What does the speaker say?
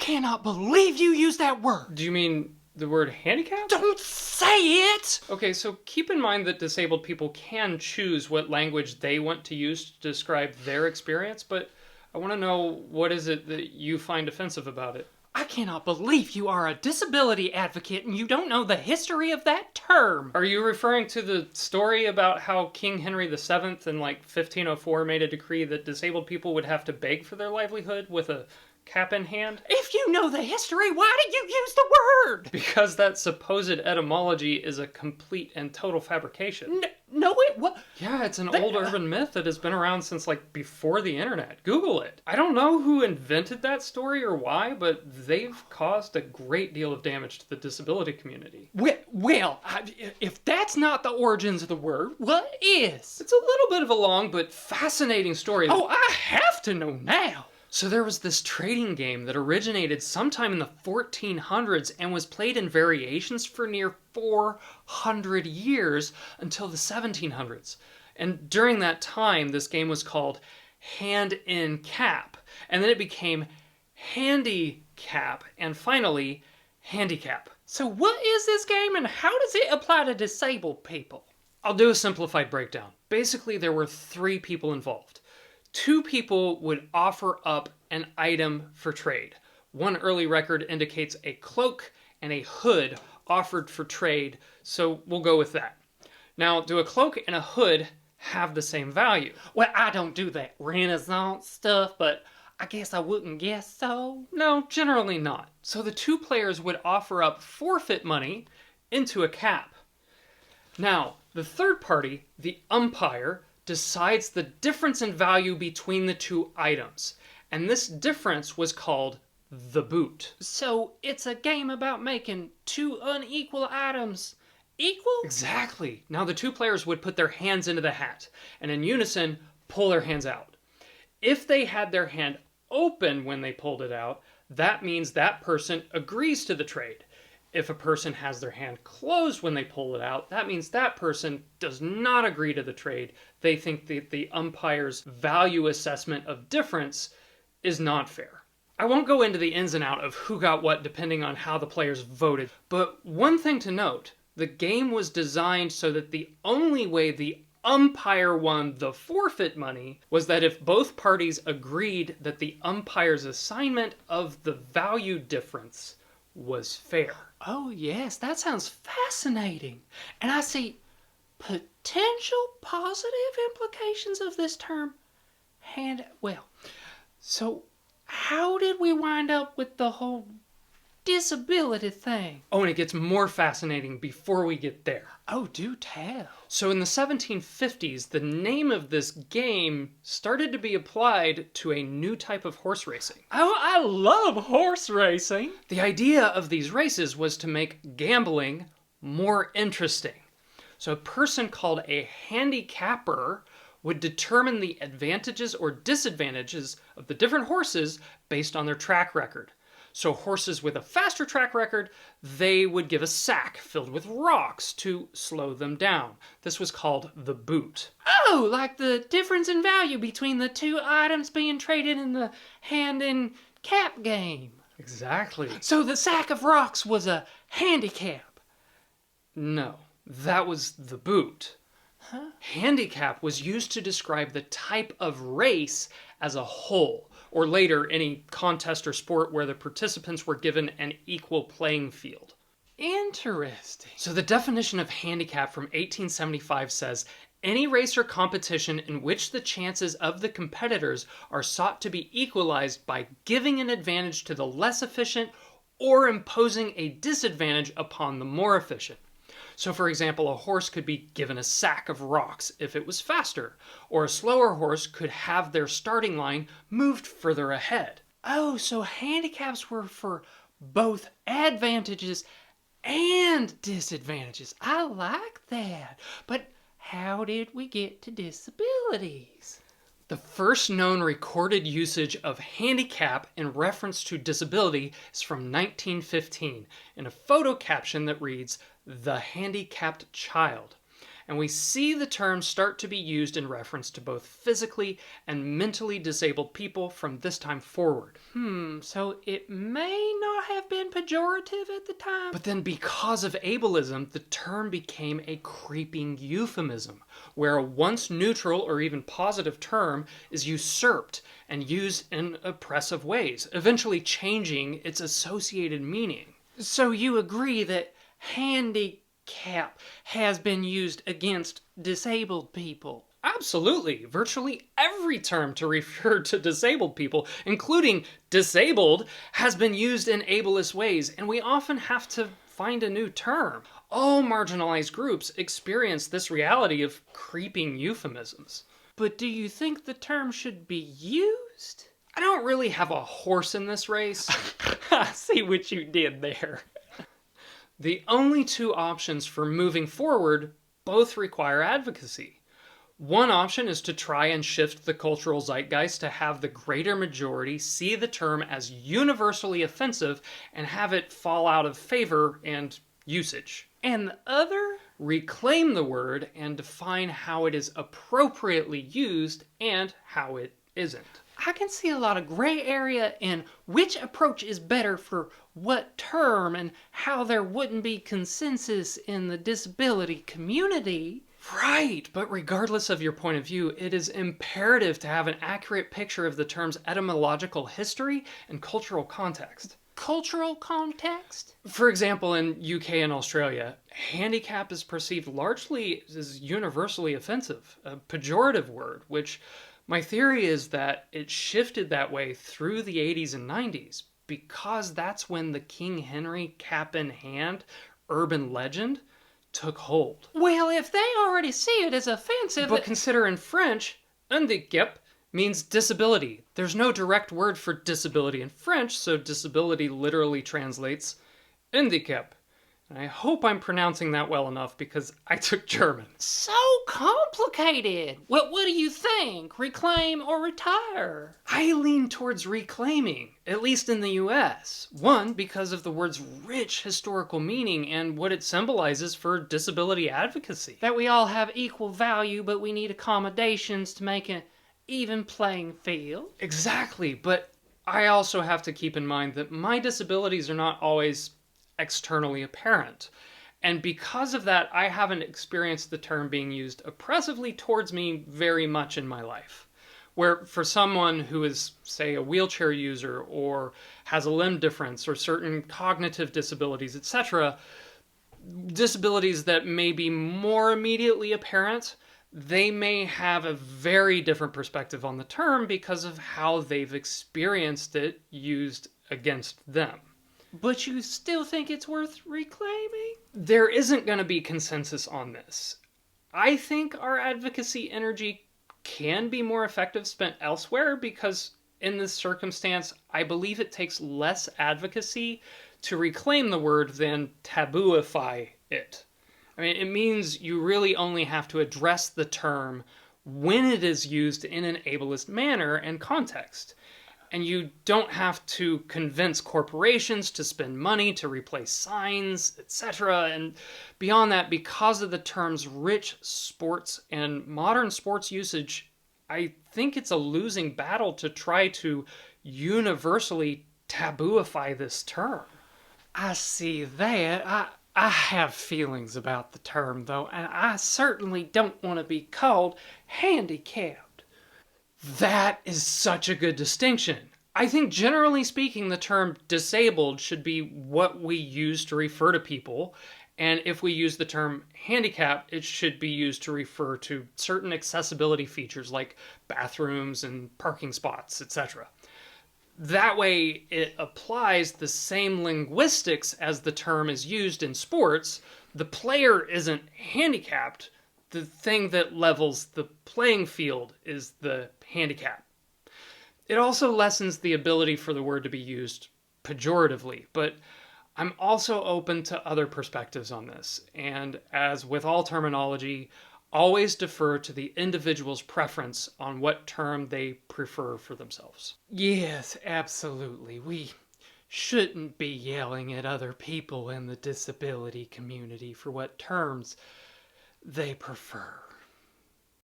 cannot believe you used that word. Do you mean the word handicap? Don't say it! Okay, so keep in mind that disabled people can choose what language they want to use to describe their experience, but I want to know, what is it that you find offensive about it? I cannot believe you are a disability advocate and you don't know the history of that term. Are you referring to the story about how King Henry VII in like 1504 made a decree that disabled people would have to beg for their livelihood with a cap in hand? If you know the history, why did you use the word? Because that supposed etymology is a complete and total fabrication. No, it what? Yeah, it's an old urban myth that has been around since like before the internet. Google it. I don't know who invented that story or why, but they've caused a great deal of damage to the disability community. Well, if that's not the origins of the word, what is? It's a little bit of a long but fascinating story. Oh, I have to know now. So there was this trading game that originated sometime in the 1400s and was played in variations for near 400 years until the 1700s. And during that time, this game was called Hand in Cap. And then it became Handicap, and finally, Handicap. So what is this game and how does it apply to disabled people? I'll do a simplified breakdown. Basically, there were 3 people involved. 2 people would offer up an item for trade. One early record indicates a cloak and a hood offered for trade, so we'll go with that. Now, do a cloak and a hood have the same value? Well, I don't do that Renaissance stuff, but I guess I wouldn't guess so. No, generally not. So the 2 players would offer up forfeit money into a cap. Now, the third party, the umpire, decides the difference in value between the 2 items. And this difference was called the boot. So it's a game about making 2 unequal items equal? Exactly. Now the 2 players would put their hands into the hat and in unison pull their hands out. If they had their hand open when they pulled it out, that means that person agrees to the trade. If a person has their hand closed when they pull it out, that means that person does not agree to the trade. They think that the umpire's value assessment of difference is not fair. I won't go into the ins and outs of who got what depending on how the players voted, but one thing to note, the game was designed so that the only way the umpire won the forfeit money was that if both parties agreed that the umpire's assignment of the value difference was fair. Oh yes, that sounds fascinating. And I see potential positive implications of this term. So how did we wind up with the whole disability thing? Oh, and it gets more fascinating before we get there. Oh, do tell. So in the 1750s, the name of this game started to be applied to a new type of horse racing. Oh, I love horse racing. The idea of these races was to make gambling more interesting. So a person called a handicapper would determine the advantages or disadvantages of the different horses based on their track record. So horses with a faster track record, they would give a sack filled with rocks to slow them down. This was called the boot. Oh, like the difference in value between the 2 items being traded in the hand and cap game. Exactly. So the sack of rocks was a handicap. No, that was the boot. Huh? Handicap was used to describe the type of race as a whole, or later any contest or sport where the participants were given an equal playing field. Interesting. So the definition of handicap from 1875 says, any race or competition in which the chances of the competitors are sought to be equalized by giving an advantage to the less efficient or imposing a disadvantage upon the more efficient. So for example, a horse could be given a sack of rocks if it was faster, or a slower horse could have their starting line moved further ahead. Oh, so handicaps were for both advantages and disadvantages. I like that. But how did we get to disabilities? The first known recorded usage of handicap in reference to disability is from 1915 in a photo caption that reads, "The Handicapped Child." and we see the term start to be used in reference to both physically and mentally disabled people from this time forward. So it may not have been pejorative at the time? But then because of ableism, the term became a creeping euphemism, where a once neutral or even positive term is usurped and used in oppressive ways, eventually changing its associated meaning. So you agree that handicap has been used against disabled people? Absolutely. Virtually every term to refer to disabled people, including disabled, has been used in ableist ways, and we often have to find a new term. All marginalized groups experience this reality of creeping euphemisms. But do you think the term should be used? I don't really have a horse in this race. I see what you did there. The only two options for moving forward both require advocacy. One option is to try and shift the cultural zeitgeist to have the greater majority see the term as universally offensive and have it fall out of favor and usage. And the other? Reclaim the word and define how it is appropriately used and how it isn't. I can see a lot of gray area in which approach is better for what term and how there wouldn't be consensus in the disability community. Right, but regardless of your point of view, it is imperative to have an accurate picture of the term's etymological history and cultural context. Cultural context? For example, in UK and Australia, handicap is perceived largely as universally offensive, a pejorative word, which my theory is that it shifted that way through the 80s and 90s because that's when the King Henry cap in hand urban legend took hold. Well, if they already see it as offensive... But consider in French, handicap means disability. There's no direct word for disability in French, so disability literally translates handicap. And I hope I'm pronouncing that well enough because I took German. So complicated. What do you think? Reclaim or retire? I lean towards reclaiming, at least in the US. One, because of the word's rich historical meaning and what it symbolizes for disability advocacy. That we all have equal value, but we need accommodations to make an even playing field. Exactly, but I also have to keep in mind that my disabilities are not always externally apparent. And because of that, I haven't experienced the term being used oppressively towards me very much in my life. Where for someone who is, say, a wheelchair user or has a limb difference or certain cognitive disabilities, etc., disabilities that may be more immediately apparent, they may have a very different perspective on the term because of how they've experienced it used against them. But you still think it's worth reclaiming? There isn't going to be consensus on this. I think our advocacy energy can be more effective spent elsewhere because in this circumstance, I believe it takes less advocacy to reclaim the word than tabooify it. I mean, it means you really only have to address the term when it is used in an ableist manner and context. And you don't have to convince corporations to spend money to replace signs, etc. And beyond that, because of the term's rich sports and modern sports usage, I think it's a losing battle to try to universally tabooify this term. I see that. I have feelings about the term, though, and I certainly don't want to be called handicapped. That is such a good distinction. I think generally speaking, the term disabled should be what we use to refer to people. And if we use the term handicap, it should be used to refer to certain accessibility features like bathrooms and parking spots, etc. That way, it applies the same linguistics as the term is used in sports. The player isn't handicapped. The thing that levels the playing field is the handicap. It also lessens the ability for the word to be used pejoratively, but I'm also open to other perspectives on this, and as with all terminology, always defer to the individual's preference on what term they prefer for themselves. Yes, absolutely. We shouldn't be yelling at other people in the disability community for what terms they prefer.